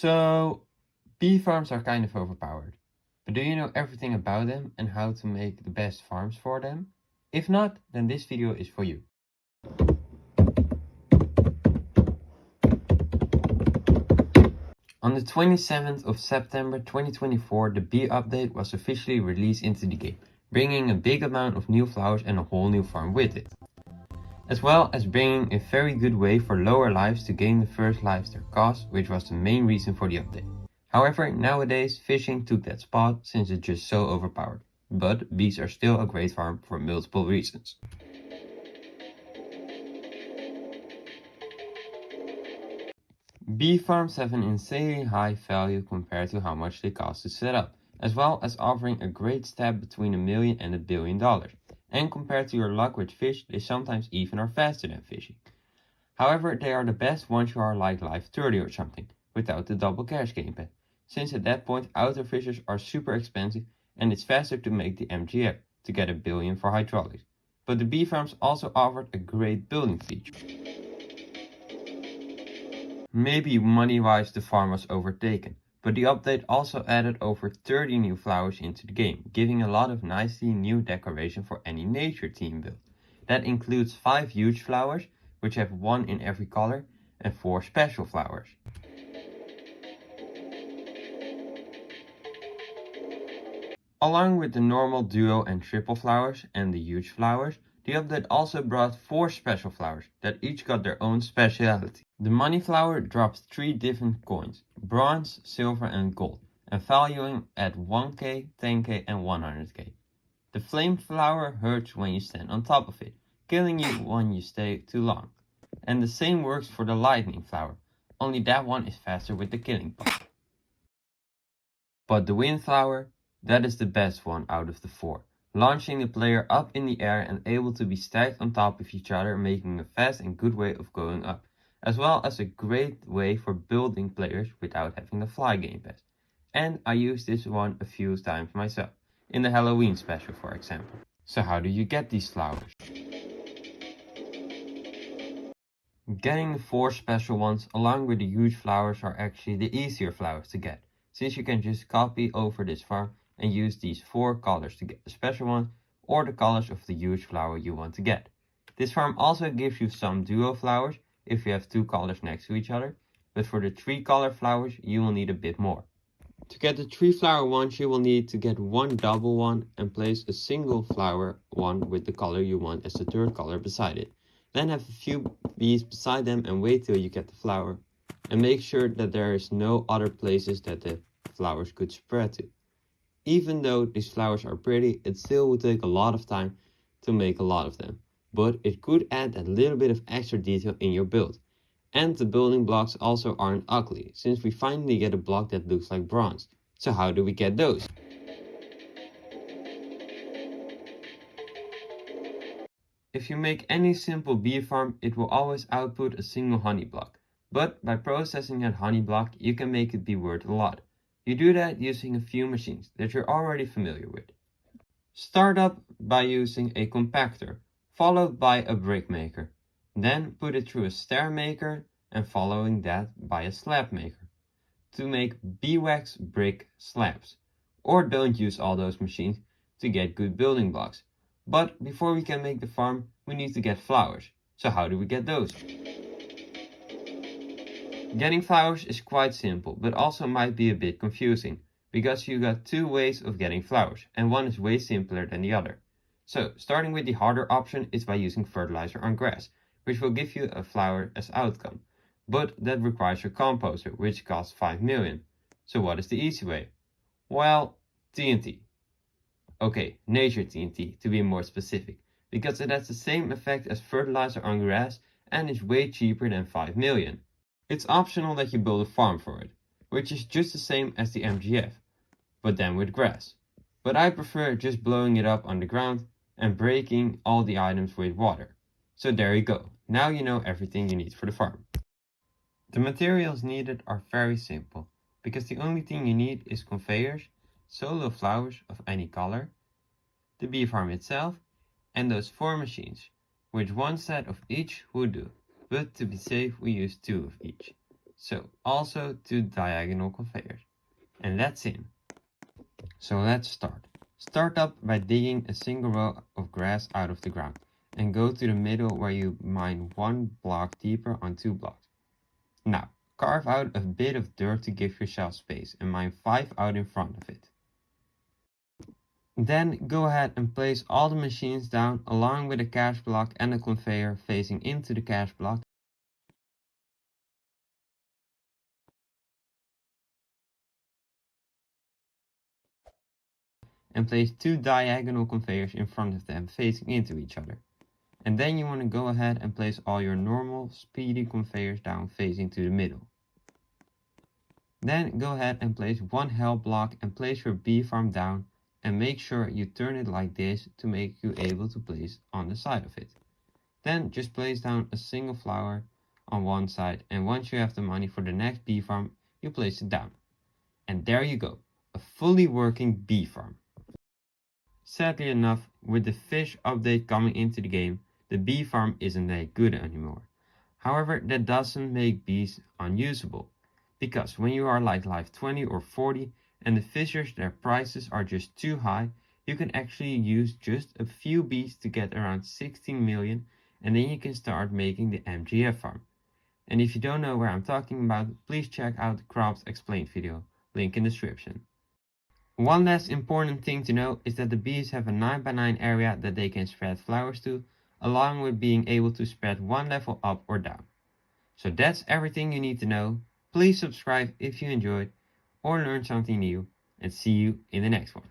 So, bee farms are kind of overpowered, but do you know everything about them and how to make the best farms for them? If not, then this video is for you. On the 27th of September 2024, the bee update was officially released into the game, bringing a big amount of new flowers and a whole new farm with it. As well as bringing a very good way for lower lives to gain the first lives their cost, which was the main reason for the update. However, nowadays fishing took that spot since it's just so overpowered, but bees are still a great farm for multiple reasons. Bee farms have an insanely high value compared to how much they cost to set up, as well as offering a great step between $1 million and $1 billion. And compared to your luck with fish, they sometimes even are faster than fishing. However, they are the best once you are like live 30 or something, without the double cash gamepad, since at that point outdoor fishers are super expensive and it's faster to make the MGF to get $1 billion for hydraulics. But the bee farms also offered a great building feature. Maybe money-wise the farm was overtaken, but the update also added over 30 new flowers into the game, giving a lot of nicely new decoration for any nature theme build. That includes 5 huge flowers, which have 1 in every color, and 4 special flowers. Along with the normal duo and triple flowers and the huge flowers, the update also brought 4 special flowers that each got their own speciality. The money flower drops 3 different coins, bronze, silver and gold, and valuing at 1k, 10k and 100k. The flame flower hurts when you stand on top of it, killing you when you stay too long. And the same works for the lightning flower, only that one is faster with the killing part. But the wind flower, that is the best one out of the 4, launching the player up in the air and able to be stacked on top of each other, making a fast and good way of going up, as well as a great way for building players without having the fly game pass. And I used this one a few times myself, in the Halloween special for example. So how do you get these flowers? Getting the 4 special ones along with the huge flowers are actually the easier flowers to get, since you can just copy over this farm and use these 4 colors to get the special ones or the colors of the huge flower you want to get. This farm also gives you some duo flowers if you have 2 colors next to each other, but for the 3 color flowers you will need a bit more. To get the 3 flower ones you will need to get 1 double one and place a single flower one with the color you want as the 3rd color beside it. Then have a few bees beside them and wait till you get the flower. And make sure that there is no other places that the flowers could spread to. Even though these flowers are pretty, it still will take a lot of time to make a lot of them. But it could add a little bit of extra detail in your build. And the building blocks also aren't ugly, since we finally get a block that looks like bronze. So how do we get those? If you make any simple bee farm, it will always output a single honey block. But by processing that honey block, you can make it be worth a lot. You do that using a few machines that you're already familiar with. Start up by using a compactor, followed by a brick maker. Then put it through a stair maker and following that by a slab maker to make beeswax brick slabs. Or don't use all those machines to get good building blocks. But before we can make the farm, we need to get flowers. So how do we get those? Getting flowers is quite simple, but also might be a bit confusing, because you got 2 ways of getting flowers, and one is way simpler than the other. So, starting with the harder option is by using fertilizer on grass, which will give you a flower as outcome. But that requires a composter, which costs 5 million. So what is the easy way? Well, TNT. Okay, nature TNT to be more specific, because it has the same effect as fertilizer on grass and is way cheaper than 5 million. It's optional that you build a farm for it, which is just the same as the MGF, but then with grass. But I prefer just blowing it up on the ground and breaking all the items with water. So there you go, now you know everything you need for the farm. The materials needed are very simple, because the only thing you need is conveyors, solo flowers of any color, the bee farm itself, and those 4 machines, which 1 set of each would do, but to be safe we use 2 of each. So also 2 diagonal conveyors. And that's it. So let's start. Start up by digging a single row of grass out of the ground and go to the middle where you mine 1 block deeper on 2 blocks. Now, carve out a bit of dirt to give yourself space and mine 5 out in front of it. Then go ahead and place all the machines down along with a cache block and a conveyor facing into the cache block. And place 2 diagonal conveyors in front of them facing into each other. And then you want to go ahead and place all your normal speedy conveyors down facing to the middle. Then go ahead and place 1 hell block and place your bee farm down and make sure you turn it like this to make you able to place on the side of it. Then just place down a single flower on one side, and once you have the money for the next bee farm, you place it down. And there you go, a fully working bee farm. Sadly enough, with the fish update coming into the game, the bee farm isn't that good anymore. However, that doesn't make bees unusable, because when you are like life 20 or 40 and the fishers their prices are just too high, you can actually use just a few bees to get around 16 million, and then you can start making the MGF farm. And if you don't know where I'm talking about, please check out the Crops Explained video, link in the description. One last important thing to know is that the bees have a 9x9 area that they can spread flowers to, along with being able to spread one level up or down. So that's everything you need to know. Please subscribe if you enjoyed or learned something new, and see you in the next one.